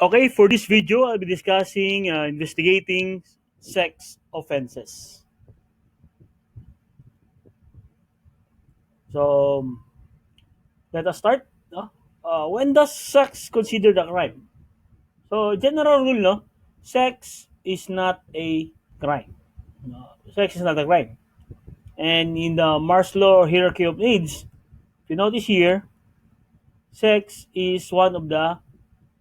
Okay, for this video, I'll be discussing investigating sex offenses. So, let us start. No? When does sex considered a crime? So, general rule, no? Sex is not a crime. No, sex is not a crime. And in the Maslow hierarchy of needs, if you notice here, sex is one of the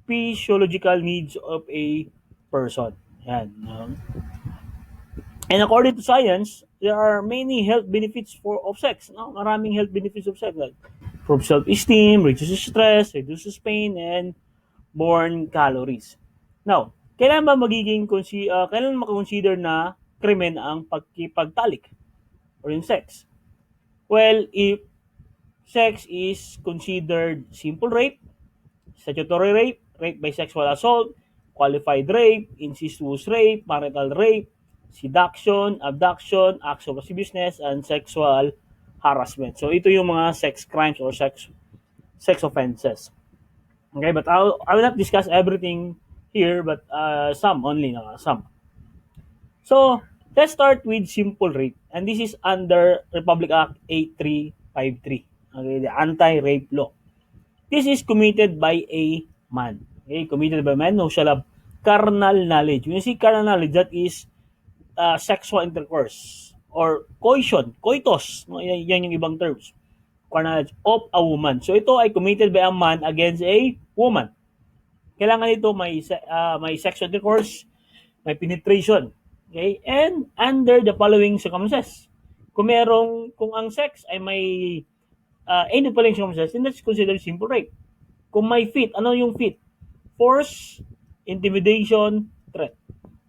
physiological needs of a person. Yan. And according to science, there are many health benefits of sex. No? Maraming health benefits of sex. Like improves self-esteem, reduces stress, reduces pain, and burn calories. Now, kailan ba kailan makakonsider na krimen ang pagkipagtalik or yung sex? Well, if sex is considered simple rape, statutory rape, rape by sexual assault, qualified rape, incestuous rape, marital rape, seduction, abduction, acts of lasciviousness, and sexual harassment. So ito yung mga sex crimes or sex offenses. Okay, but I will not discuss everything here, but some only, some. So let's start with simple rape, and this is under Republic Act 8353, okay, the anti-rape law. This is committed by a man. Okay, committed by a man who shall have carnal knowledge. When you see carnal knowledge, that is sexual intercourse or coitus. No? Yan yung ibang terms. Carnal knowledge of a woman. So ito ay committed by a man against a woman. Kailangan ito may sexual intercourse, may penetration. Okay? And under the following circumstances. Kung ang sex ay may any following circumstances, then that's considered simple rape. Kung may fit, ano yung fit? Force, intimidation, threat.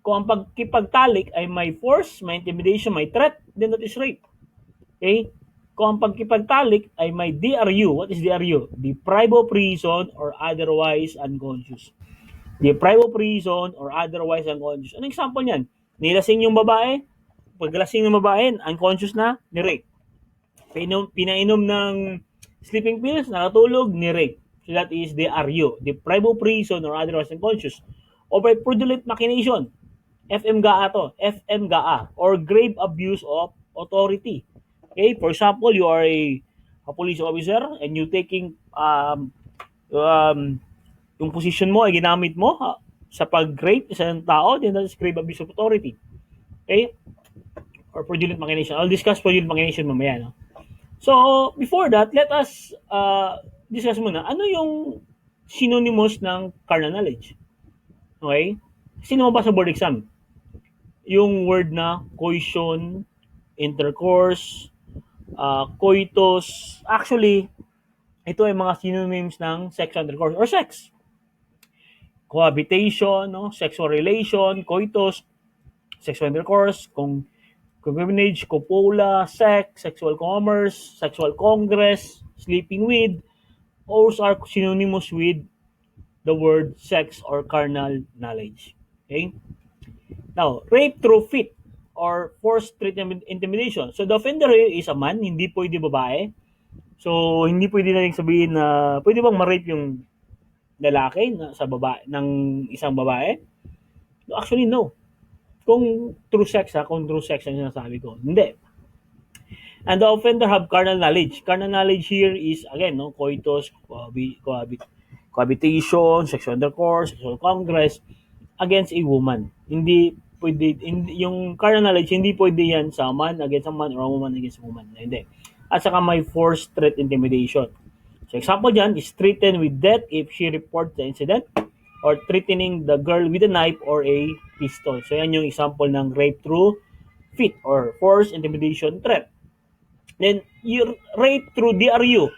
Kung ang pagkipagtalik ay may force, may intimidation, may threat, then that is rape. Okay? Kung ang pagkipagtalik ay may DRU, what is DRU? Deprive of reason or otherwise unconscious. Deprive of reason or otherwise unconscious. Anong example niyan? Nilasing yung babae, paglasing ng babae, unconscious na, ni-rape. Pinainom ng sleeping pills, nakatulog, ni-rape. So that is DRU, deprive of reason or otherwise unconscious. Or by fraudulent machination, FMGA to, FMGA, or grave abuse of authority. Okay, for example, you are a police officer and you taking yung position mo ay ginamit mo sa pag-rape isang tao, then that is grave abuse of authority. Okay? Or fraudulent machination. I'll discuss fraudulent machination mamaya, no? So, before that, let us discuss muna, ano yung synonymous ng carnal knowledge? Okay? Sino mo ba sa board exam? Yung word na coition, intercourse, coitus. Actually, ito ay mga synonyms ng sexual intercourse or sex. Cohabitation, no? Sexual relation, coitus, sexual intercourse, concubinage, copula, sex, sexual commerce, sexual congress, sleeping with, those are synonymous with the word sex or carnal knowledge. Okay? Now, rape through fit or forced intimidation. So, the offender is a man, hindi pwede babae. So, hindi pwede na rin sabihin na pwede bang ma-rape yung lalaki sa babae, ng isang babae? Actually, no. Kung true sex ang sinasabi ko. Hindi. And the offender have carnal knowledge. Carnal knowledge here is, again, no, coitus, cohabitation, sexual intercourse, sexual congress against a woman. Hindi pwede, yung carnal knowledge, hindi pwede yan sa man against a man or a woman against a woman. Hindi. At saka may force, threat, intimidation. So example dyan is threatened with death if she reports the incident or threatening the girl with a knife or a pistol. So yan yung example ng rape through fit or force, intimidation, threat. Then, you rape through DRU,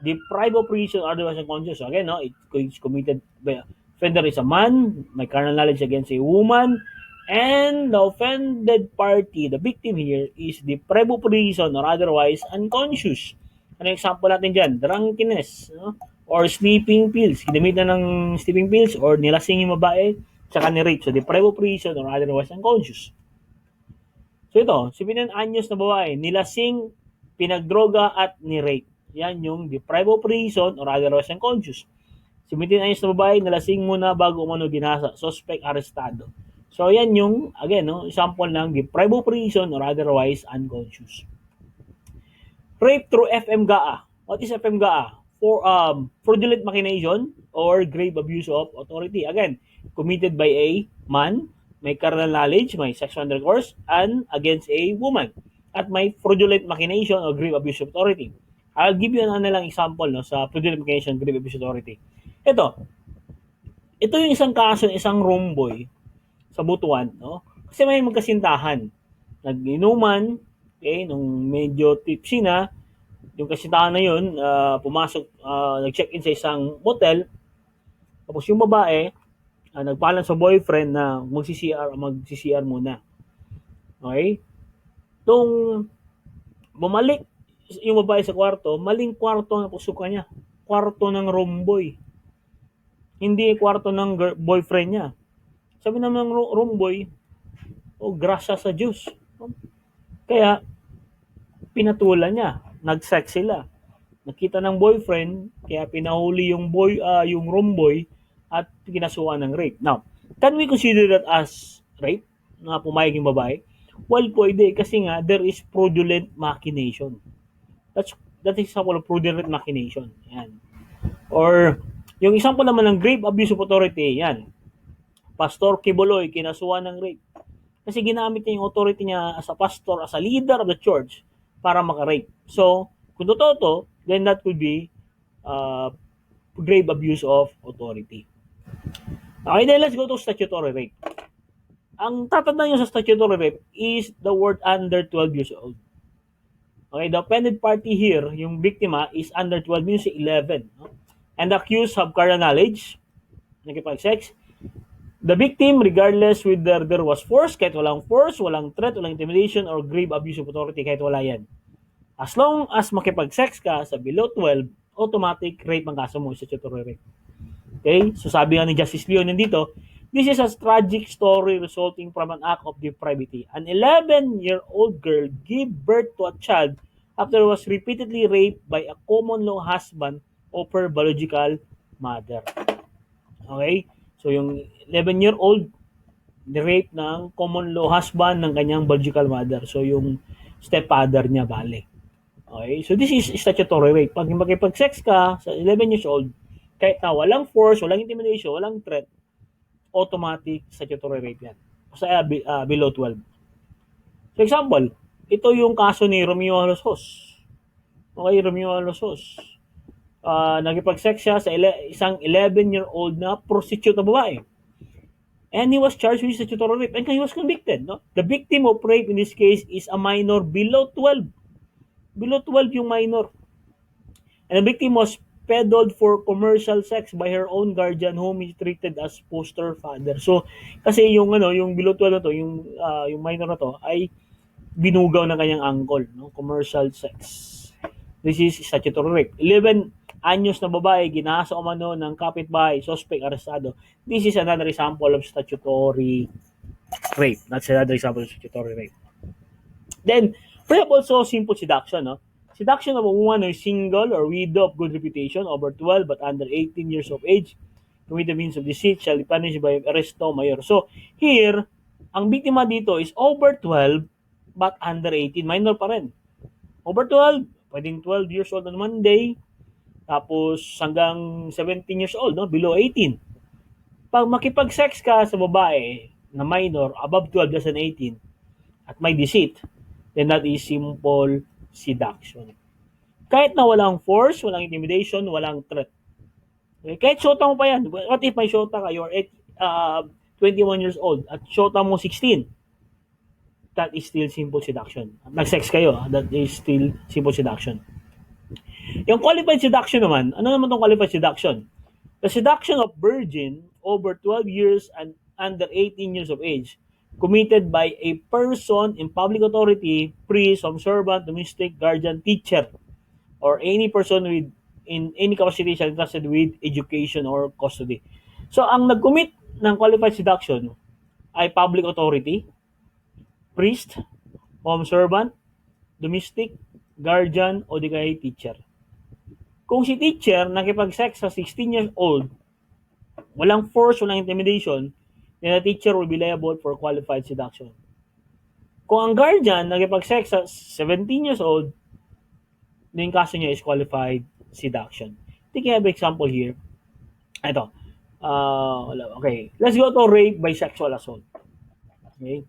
deprive of reason or otherwise unconscious. So again, no, it's committed by offender is a man, may carnal knowledge against a woman, and the offended party, the victim here, is deprived of reason or otherwise unconscious. Ano example natin dyan? Drunkenness, no? Or sleeping pills. Ginamit na ng sleeping pills or nilasing yung babae, tsaka ni-rape. So, deprived of reason or otherwise unconscious. So, ito, 17 anyos na babae, nilasing, pinagdroga at ni-rape. Yan yung deprived of reason or otherwise unconscious. 17 anyos na babae, nalasing muna bago umano ginasa. Suspect arestado. So, yan yung, again, no, example ng deprive of reason or otherwise unconscious. Rape through FMGA. What is FMGA? Fraudulent machination or grave abuse of authority. Again, committed by a man, may carnal knowledge, may sexual intercourse, and against a woman. At may fraudulent machination or grave abuse of authority. I'll give you an lang example no, sa fraudulent machination, grave abuse of authority. Ito yung isang kaso ng isang room boy sa Butuan, no? Kasi may magkasintahan. Nag-inuman, okay, nung medyo tipsy na, yung kasintahan na yun, pumasok, nag-check-in sa isang motel, tapos yung babae, nagpaalam sa boyfriend na mag-CCR muna. Okay? Tung bumalik yung babae sa kwarto, maling kwarto ang pusukan niya. Kwarto ng room boy. Hindi kwarto ng boyfriend niya. Sabi naman ng room boy, grasya sa Diyos. Kaya, pinatulan niya. Nag-sex sila. Nakita ng boyfriend, kaya pinahuli yung room boy at kinasuhan ng rape. Now, can we consider that as rape? Na pumayag yung babae? Well, pwede. Kasi nga, there is fraudulent machination. That is example of fraudulent machination. Yan. Or, yung example naman ng grave abuse of authority, yan. Pastor Kiboloy, kinasuhan ng rape. Kasi ginamit niya yung authority niya as a pastor, as a leader of the church, para maka-rape. So, kung totoo to, then that could be grave abuse of authority. Okay, then let's go to statutory rape. Ang tatandaan nyo sa statutory rape is the word under 12 years old. Okay, the offended party here, yung biktima, is under 12 means 11. No? And the accused have carnal knowledge, nakipag-sex. The victim, regardless whether there was force, kahit walang force, walang threat, walang intimidation, or grave abuse of authority, kahit wala yan. As long as makipag-sex ka sa below 12, automatic rape ang kaso mo, statutory rape. Okay? So sabi nga ni Justice Leon dito, this is a tragic story resulting from an act of depravity. An 11-year-old girl gave birth to a child after was repeatedly raped by a common law husband of her biological mother. Okay? So yung 11-year-old, ni-rape ng common law husband ng kanyang biological mother. So yung stepfather niya, bale. Okay? So this is statutory rape. Pag makipag-sex ka sa 11 years old, kahit na walang force, walang intimidation, walang threat, automatic statutory rape yan. Basta below 12. For example, ito yung kaso ni Romeo Alosos. Okay, Romeo Alosos. Nagipag-sex siya sa isang 11-year-old na prostitute na babae. And he was charged with statutory rape and he was convicted. No? The victim of rape in this case is a minor below 12. Below 12 yung minor. And the victim was peddled for commercial sex by her own guardian whom he treated as foster father. So, kasi yung below 12 na to, yung minor na to ay binugaw ng kanyang uncle, no? Commercial sex. This is statutory rape. 11 anyos na babae, ginasa umano ng kapitbahay, suspect, arestado. This is another example of statutory rape. That's another example of statutory rape. Then, we have also simple seduction. No? Seduction of a woman who is single or widow of good reputation, over 12 but under 18 years of age, with the means of deceit, shall be punished by arresto mayor. So, here, ang biktima dito is over 12 but under 18. Minor pa rin. Over 12, pwedeng 12 years old on Monday, tapos hanggang 17 years old, no? Below 18. Pag makipag-sex ka sa babae na minor, above 12 less than 18, at may deceit, then that is simple seduction. Kahit na walang force, walang intimidation, walang threat. Okay? Kahit shota mo pa yan. What if may shota ka, you're 21 years old, at shota mo 16, that is still simple seduction. Nag-sex kayo, that is still simple seduction. Yung qualified seduction naman, ano naman itong qualified seduction? The seduction of virgin over 12 years and under 18 years of age committed by a person in public authority, priest, servant, domestic, guardian, teacher, or any person in any capacity shall entrusted with education or custody. So, ang nag-commit ng qualified seduction ay public authority, priest, servant, domestic, guardian, o di kaya teacher. Kung si teacher nakipag-sex sa 16 years old walang force, walang intimidation, then the teacher will be liable for qualified seduction. Kung ang guardian nagipag-sex sa 17 years old, then yung kaso niya is qualified seduction. I think I have example here. Ito. Okay. Let's go to rape by sexual assault. Okay.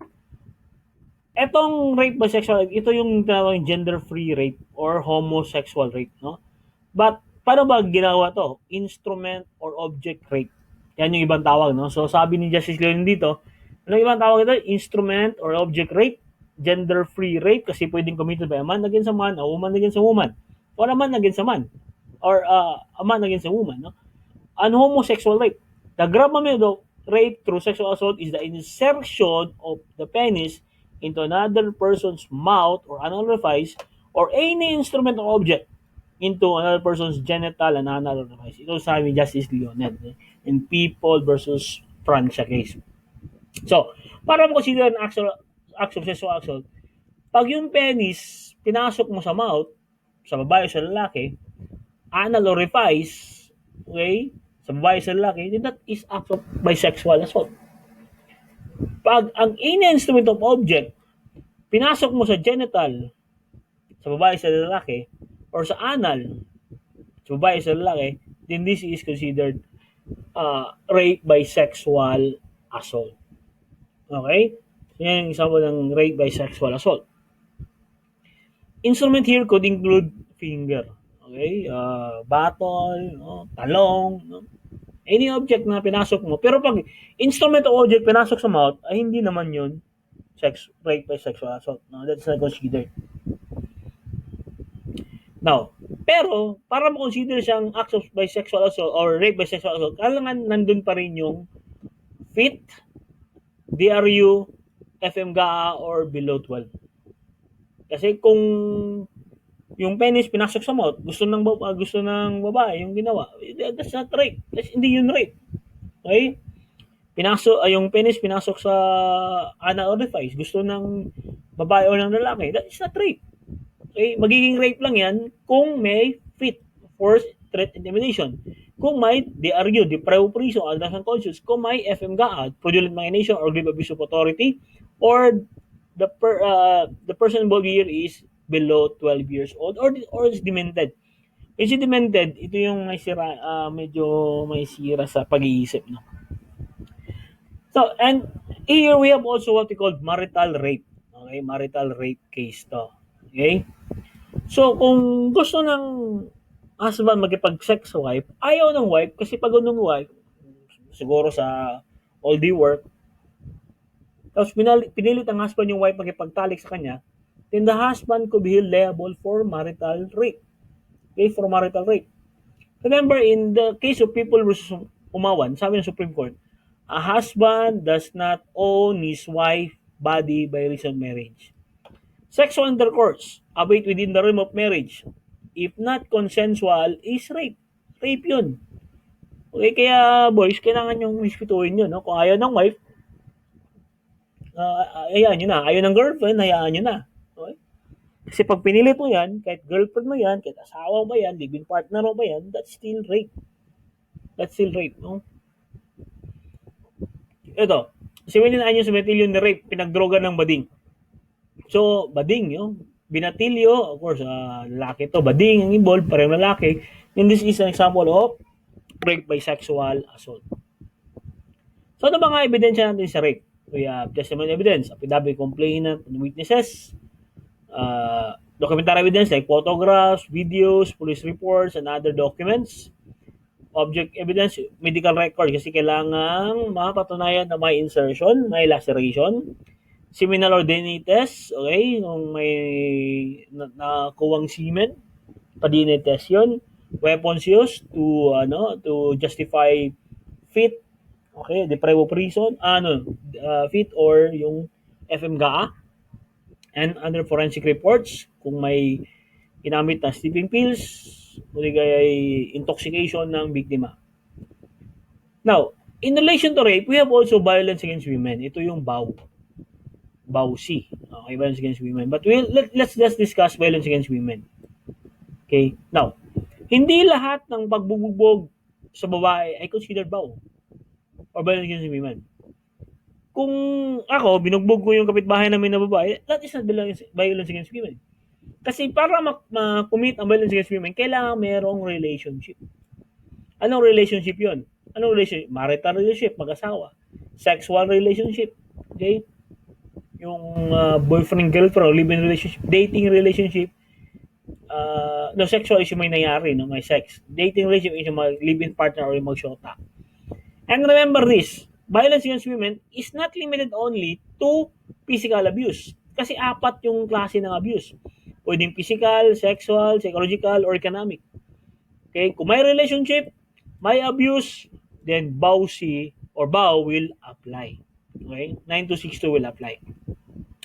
Etong rape by sexual, ito yung tinatawag gender-free rape or homosexual rape, no? But paano ba ginawa to? Instrument or object rape. Yan yung ibang tawag, no? So sabi ni Justice Leon dito, ano ibang tawag ito? Instrument or object rape, gender-free rape kasi pwedeng committed by a man against a man, a woman against a woman, or a man against a man, or a man against a woman, no? And homosexual rape. The gravamen of rape through sexual assault is the insertion of the penis into another person's mouth or anal orifice or any instrument or object into another person's genital and anal orifice. Ito sabi ni Justice Leonel in People versus Francia case. So, para mo consider an act of sexual assault, pag yung penis pinasok mo sa mouth, sa babae o sa lalaki, anal orifice, okay, sa babae sa lalaki, then that is act of bisexual assault. Pag ang any instrument of object, pinasok mo sa genital, sa babae sa lalaki, or sa anal, sa babae sa lalaki, then this is considered rape by sexual assault. Okay? So, yan yung example ng rape by sexual assault. Instrument here could include finger. Okay? Battle, no? Talong, no? Any object na pinasok mo. Pero pag instrument o object pinasok sa mouth, ay hindi naman yun rape by sexual assault. No? That's not considered. Now, pero para mo-consider siyang act of by sexual assault or rape by sexual assault, kailangan nandun pa rin yung fit, DRU, FMGA, or below 12. Kasi kung yung penis pinasok sa mouth, gusto ng babae yung ginawa, that's not rape. Hindi yun rape. Okay? Yung penis pinasok sa anal orifice, gusto ng babae o ng lalaki, that is not rape. Okay? Magiging rape lang yan kung may fit, force, threat, intimidation. Kung may DRU, deprived of reason, alternate unconscious, kung may FMGA, fraudulent machination or grave abuse of authority, or the person involved here is below 12 years old or is demented. Kasi demented, ito yung may sira, medyo may sira sa pag-iisip, no? So, and here we have also what we call marital rape. Okay, marital rape case to. Okay? So, kung gusto ng husband magipag-sex sa wife, ayaw ng wife kasi pag ng wife, siguro sa all-day work, tapos pinilit ang husband yung wife magipagtalik sa kanya, then the husband could be liable for marital rape. Okay, for marital rape. Remember, in the case of People versus Umawan, sabi ng Supreme Court, a husband does not own his wife's body by reason of marriage. Sexual intercourse, albeit within the realm of marriage, if not consensual, is rape. Rape yun. Okay, kaya boys, kailangan yung respetuhin yun. No? Kung ayaw ng wife, hayaan nyo na. Ayaw ng girlfriend, hayaan nyo na. Okay? Kasi pag pinilit mo yan, kahit girlfriend mo yan, kahit asawa mo yan, living partner mo ba yan, that's still rape. That's still rape, no? Ito, 17 anyos sumetilyo ni rape, pinagdroga ng bading. So, bading, yung binatilyo, of course, lalaki to, bading, ang involved, parehong lalaki. And this is an example of rape by sexual assault. So, ano ba nga ebidensya natin sa rape? We have testimony evidence, affidavit complainant and witnesses, documentary evidence like photographs, videos, police reports, and other documents. Object evidence, medical record kasi kailangan mapatunayan na may insertion, may laceration, seminal or DNA test, okay, kung may nakuwang semen, pa-DNA test yun, weapons used to justify fit, okay, deprived of reason, fit or yung FMGA, and other forensic reports, kung may ginamit na sleeping pills, o ay intoxication ng biktima. Now, in relation to rape, we have also violence against women. Ito yung BAU-C. Okay, violence against women. But let's just discuss violence against women. Okay? Now, hindi lahat ng pagbubugbog sa babae ay considered BAU. or violence against women. Kung ako, binugbog ko yung kapitbahay namin na babae, that is not violence against women. Kasi para ma-commit ang violence against women, kailangan merong relationship. Anong relationship yon? Anong relationship? Marital relationship, mag-asawa. Sexual relationship. Okay? Yung boyfriend-girlfriend or live-in relationship. Dating relationship. No, sexual is yung may nangyari, no? May sex. Dating relationship is yung live-in partner or yung mag-shota. And remember this, violence against women is not limited only to physical abuse. Kasi apat yung klase ng abuse. Pwedeng physical, sexual, psychological, or economic. Okay? Kung may relationship, may abuse, then BAU-C or BAU will apply. Okay? 9262 will apply.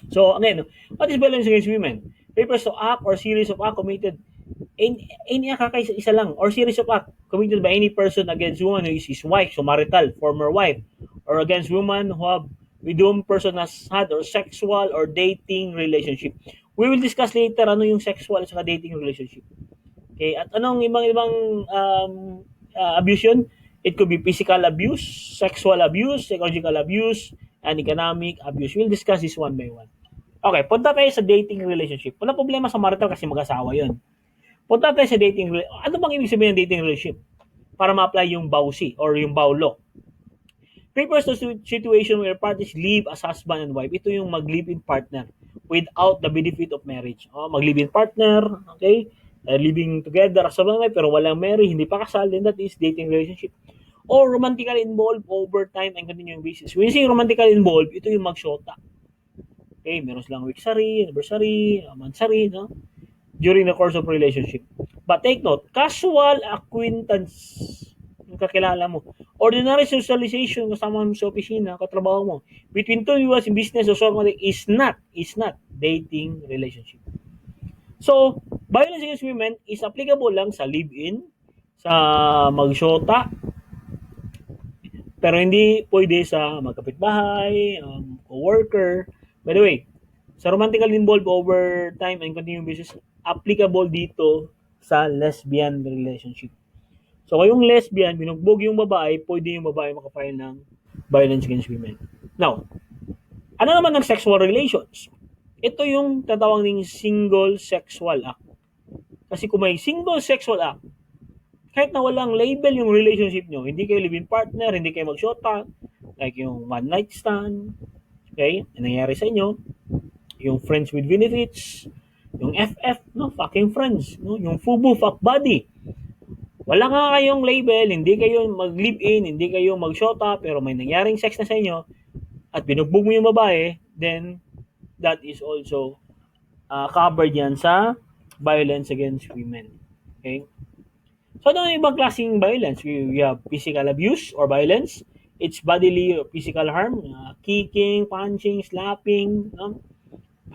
So, again, what is violence against women? Refers to act or series of act committed any isa lang or series of act committed by any person against woman who is his wife, so marital, former wife, or against woman who have with whom person has had or sexual or dating relationship. We will discuss later ano yung sexual at saka dating relationship. Okay, at anong ibang abuse yun? It could be physical abuse, sexual abuse, psychological abuse, and economic abuse. We'll discuss this one by one. Okay, punta tayo sa dating relationship. Wala problema sa marital kasi mag-asawa yun. Punta tayo sa dating relationship. Ano bang ibig sabihin ng dating relationship? Para ma-apply yung BAU-C or yung BAU law. Refers to situation where parties live as husband and wife. Ito yung mag-live-in partner without the benefit of marriage. Mag-live-in partner, okay? Living together as husband and wife pero walang marriage, hindi pa kasal, then that is dating relationship. Or romantically involved over time and continuing basis. When you say romantically involved, ito yung mag-shota. Okay, meron silang weeksary, anniversary, monthsary, no? During the course of relationship. But take note, casual acquaintance, yung kakilala mo. Ordinary socialization kasama mo sa opisina, katrabaho mo. Between two viewers in business or something is not dating relationship. So, violence against women is applicable lang sa live-in, sa mag-shota, pero hindi pwede sa magkapitbahay, co-worker. By the way, sa romantically involved over time and continuing basis, applicable dito sa lesbian relationship. So, kayong lesbian, binugbog yung babae, pwede yung babae makafile ng violence against women. Now, ano naman ng sexual relations? Ito yung tatawag ng single sexual act. Kasi kung may single sexual act, kahit na walang label yung relationship nyo, hindi kayo live-in partner, hindi kayo mag-shota, like yung one night stand, okay, nangyayari sa inyo, yung friends with benefits, yung FF, no, fucking friends, no, yung FUBU, fuck buddy. Wala nga kayong label, hindi kayo mag-live-in, hindi kayo mag-shota, pero may nangyaring sex na sa inyo, at binugbog mo yung babae, then that is also covered yan sa violence against women. Okay? So, ano yung ibang klaseng violence? We have physical abuse or violence. It's bodily or physical harm, kicking, punching, slapping, no?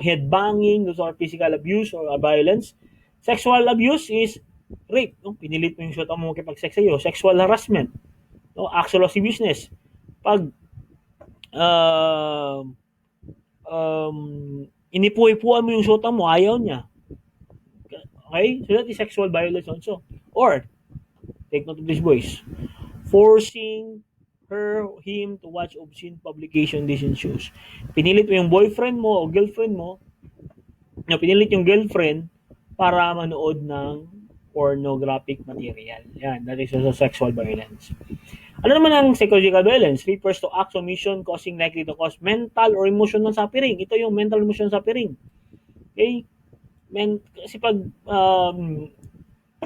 Headbanging, those are physical abuse or violence. Sexual abuse is rape. No? Pinilit mo yung shota mo makipag-sex sa'yo. Sexual harassment. No? Actual lasciviousness. Pag inipu-ipuan mo yung shota mo, ayaw niya. Okay? So that is sexual violence also. Or, take note of this, boys. Forcing him to watch obscene publication, decent shows. Pinilit mo yung boyfriend mo o girlfriend mo, pinilit yung girlfriend para manood ng pornographic material. Yan, that is also sexual violence. Ano naman ang psychological violence? Refers to acts or mission causing likely to cause mental or emotional suffering. Ito yung mental emotional suffering. Okay? Kasi pag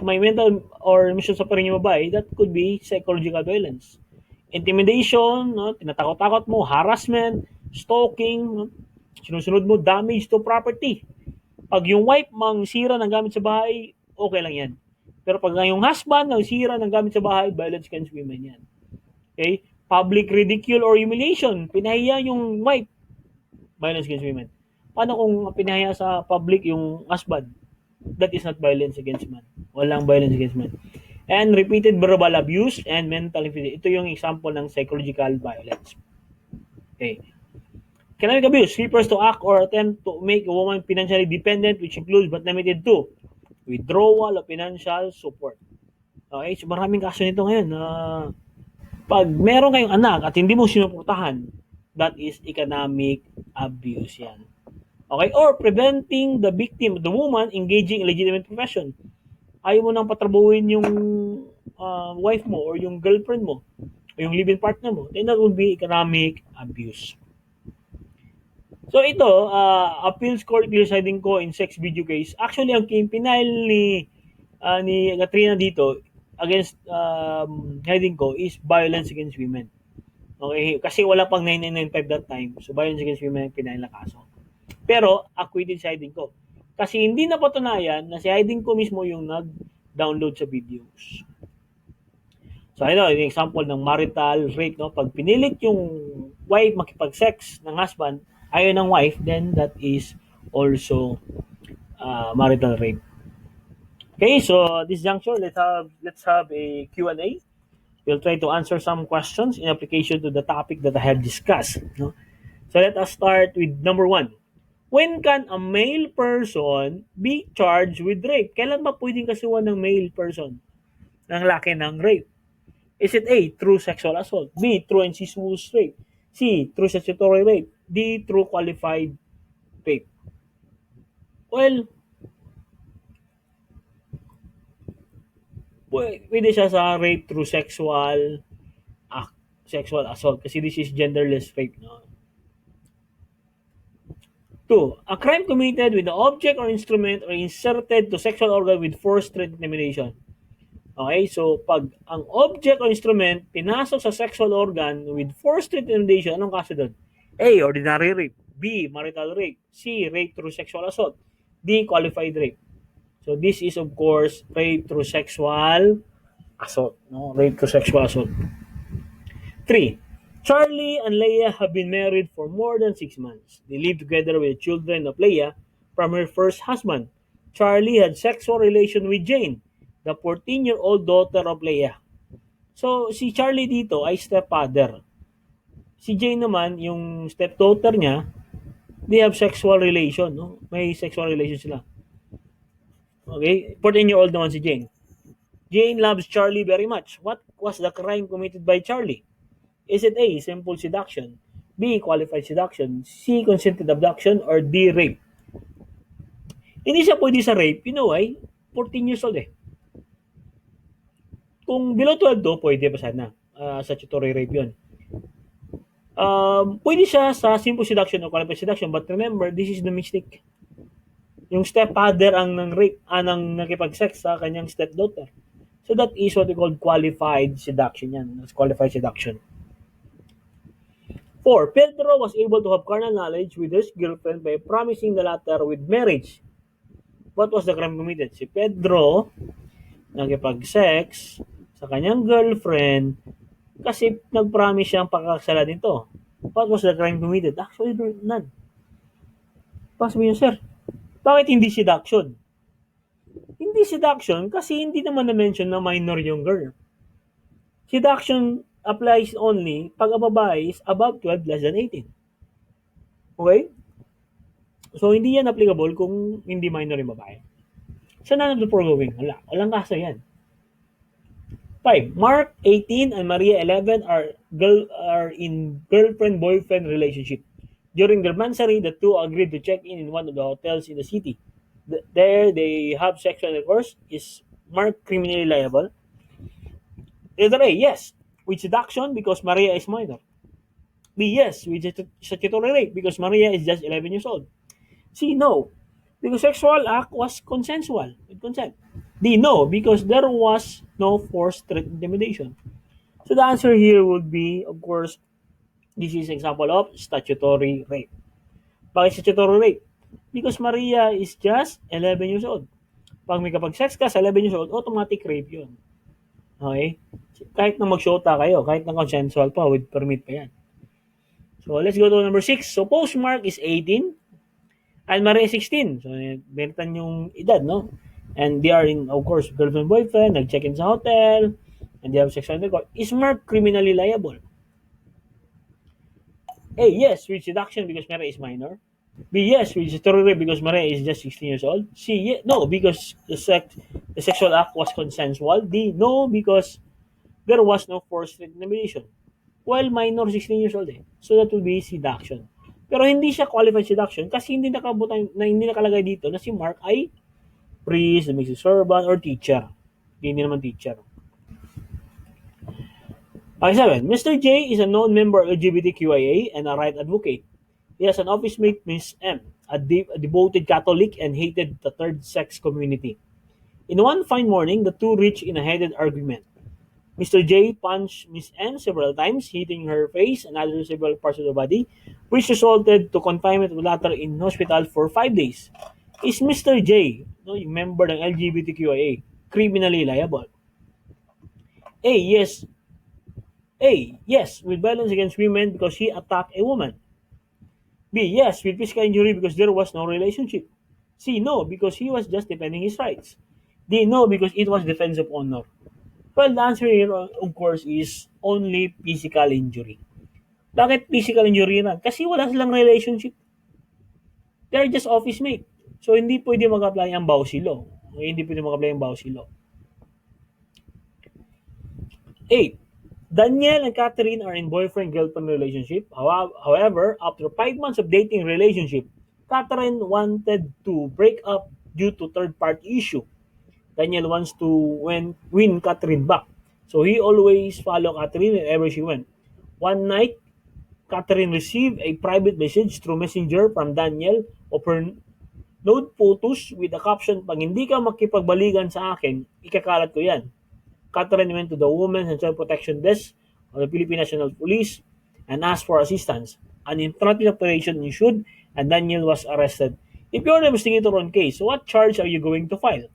may mental or emotional suffering yung babae, that could be psychological violence. Intimidation, no? Tinatakot-takot mo, harassment, stalking, no? Sinusunod mo, damage to property. Pag yung wife mang sira ng gamit sa bahay, okay lang yan. Pero pag yung husband ang sira ng gamit sa bahay, violence against women yan. Okay? Public ridicule or humiliation, pinahiya yung wife, violence against women. Paano kung pinahiya sa public yung husband? That is not violence against man. Walang violence against man. And repeated verbal abuse and mental infidelity. Ito yung example ng psychological violence. Okay. Economic abuse refers to act or attempt to make a woman financially dependent, which includes but limited to withdrawal of financial support. Okay, so maraming kaso nito ngayon. Pag meron kayong anak at hindi mo sinuportahan, that is economic abuse yan. Okay? Or preventing the victim, the woman, engaging in legitimate profession. Ayaw mo nang patrabuhin yung wife mo or yung girlfriend mo o yung live-in partner mo, then that would be economic abuse. So ito, appeals court deciding ko in sex video case. Actually, ang pinile ni Katrina dito against heading ko is violence against women. Okay, kasi wala pang 9995 that time. So violence against women ang pinile na kaso. Pero acquitted si Heiding ko. Kasi hindi napatunayan na si Heiding ko mismo yung nag-download sa videos. So ito, yung example ng marital rape, no? Pag pinilit yung wife makipag-sex ng husband, ayaw ng wife, then that is also marital rape. Okay, so this juncture, let's have a Q&A. We'll try to answer some questions in application to the topic that I have discussed. No? So let us start with number 1. When can a male person be charged with rape? Kailan ba pwedeng kasuhan ng male person, ng laki ng rape? Is it A, through sexual assault? B, through incestuous rape? C, through statutory rape? D, through qualified rape? Well, pwede siya sa rape through sexual assault kasi this is genderless rape. No? 2. A crime committed with the object or instrument or inserted to sexual organ with force, threat, intimidation. Okay, so pag ang object or instrument pinasok sa sexual organ with force, threat, intimidation, anong kaso doon? A, ordinary rape. B, marital rape. C, rape through sexual assault. D, qualified rape. So this is of course rape through sexual assault. No? Rape through sexual assault. 3. Charlie and Leah have been married for more than 6 months. They live together with children of Leah from her first husband. Charlie had sexual relation with Jane, the 14-year-old daughter of Leah. So, si Charlie dito ay stepfather. Si Jane naman, yung stepdaughter niya, they have sexual relation. No? May sexual relation sila. Okay? 14-year-old naman si Jane. Jane loves Charlie very much. What was the crime committed by Charlie? Is it A, simple seduction, B, qualified seduction, C, consented abduction, or D, rape? Hindi siya pwede sa rape, you know why? 14 years old eh. Kung below 12 do, pwede pa sana. Statutory rape yun. Pwede siya sa simple seduction or qualified seduction, but remember, this is the mistake. Yung stepfather ang nang-rape, nang nakipag-sex sa kanyang stepdaughter. So that is what we call qualified seduction yan. That's qualified seduction. 4. Pedro was able to have carnal knowledge with his girlfriend by promising the latter with marriage. What was the crime committed? Si Pedro nagkipag-sex sa kanyang girlfriend kasi nag-promise siyang pagkakasala nito. What was the crime committed? Actually, none. Pasabi niyo, sir, bakit hindi seduction? Hindi seduction kasi hindi naman na-mention na minor yung girl. Seduction applies only pag ang babae is above 12, less than 18. Okay? So, hindi yan applicable kung hindi minor yung babae. So, none of the foregoing. Walang kaso yan. 5. Mark, 18, and Maria, 11, are in girlfriend-boyfriend relationship. During their mansary, the two agreed to check in one of the hotels in the city. There, they have sexual intercourse. Is Mark criminally liable? Letter A, yes, with seduction because Maria is minor. B, yes, with statutory rape because Maria is just 11 years old. C, no, because sexual act was consensual, with consent. D, no, because there was no forced threat, intimidation. So the answer here would be, of course, this is example of statutory rape. Bakit statutory rape? Because Maria is just 11 years old. Pag may kapag-sex ka sa 11 years old, automatic rape yun. Okay? Kahit na mag-shota kayo, kahit na consensual pa, with permit pa yan. So, let's go to number 6. Suppose Mark is 18 and Maria is 16. So, beritan yung edad, no? And they are in, of course, girlfriend-boyfriend, nag-check-in sa hotel, and they have sexual intercourse. Is Mark criminally liable? A, yes, with seduction because Maria is minor. B, yes, with statutory rape because Maria is just 16 years old. C, no, because the sexual act was consensual. D, no, because there was no forced intimidation. While minor, 16 years old eh. So that would be seduction. Pero hindi siya qualified seduction kasi hindi nakalagay dito na si Mark ay priest, domestic servant, or teacher. Hindi naman teacher. Okay, 7. Mr. J is a known member of LGBTQIA and a right advocate. He has an office mate, Miss M, a devoted Catholic and hated the third sex community. In one fine morning, the two reached in a heated argument. Mr. J punched Miss M several times, hitting her face and other several parts of the body, which resulted to confinement of the latter in hospital for 5 days. Is Mr. J, no, yung member ng LGBTQIA, criminally liable? A. Yes. A. Yes, with violence against women because he attacked a woman. B. Yes, with physical injury because there was no relationship. C. No, because he was just defending his rights. D. No, because it was defense of honor. Well, the answer here, of course, is only physical injury. Bakit physical injury na? Kasi wala silang relationship. They're just office mate. So, hindi pwede mag-apply ang Bausi Law. Okay, hindi pwede mag-apply ang Bausi Law. 8. Daniel and Catherine are in boyfriend-girlfriend relationship. However, after 5 months of dating relationship, Catherine wanted to break up due to third-party issue. Daniel wants to win Catherine back. So he always follow Catherine wherever she went. One night, Catherine received a private message through Messenger from Daniel of her nude photos with the caption, "Pag hindi ka makipagbalikan sa akin, ikakalat ko yan." Catherine went to the Women's and Child Protection Desk of the Philippine National Police and asked for assistance. An interrupted operation ensued and Daniel was arrested. If you're the investigator on case, what charge are you going to file?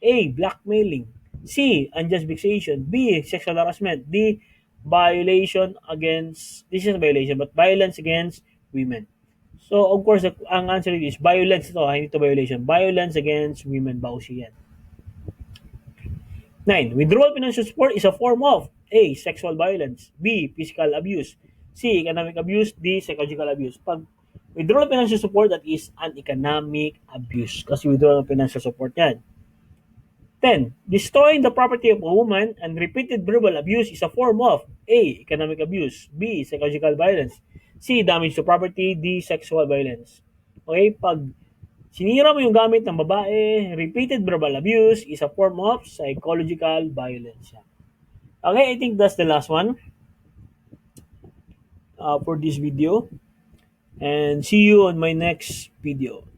A. Blackmailing. C. Unjust vexation. B. Sexual harassment. D. Violation against, this is a violation, but violence against women. So, of course, ang answer is violence ito, hindi ito violation. Violence against women, bawsi yan. 9. Withdrawal financial support is a form of A. Sexual violence. B. Physical abuse. C. Economic abuse. D. Psychological abuse. Pag withdrawal financial support, that is an economic abuse. Kasi withdrawal financial support yan. 10. Destroying the property of a woman and repeated verbal abuse is a form of A. Economic abuse. B. Psychological violence. C. Damage to property. D. Sexual violence. Okay? Pag sinira mo yung gamit ng babae, repeated verbal abuse is a form of psychological violence. Okay, I think that's the last one for this video. And see you on my next video.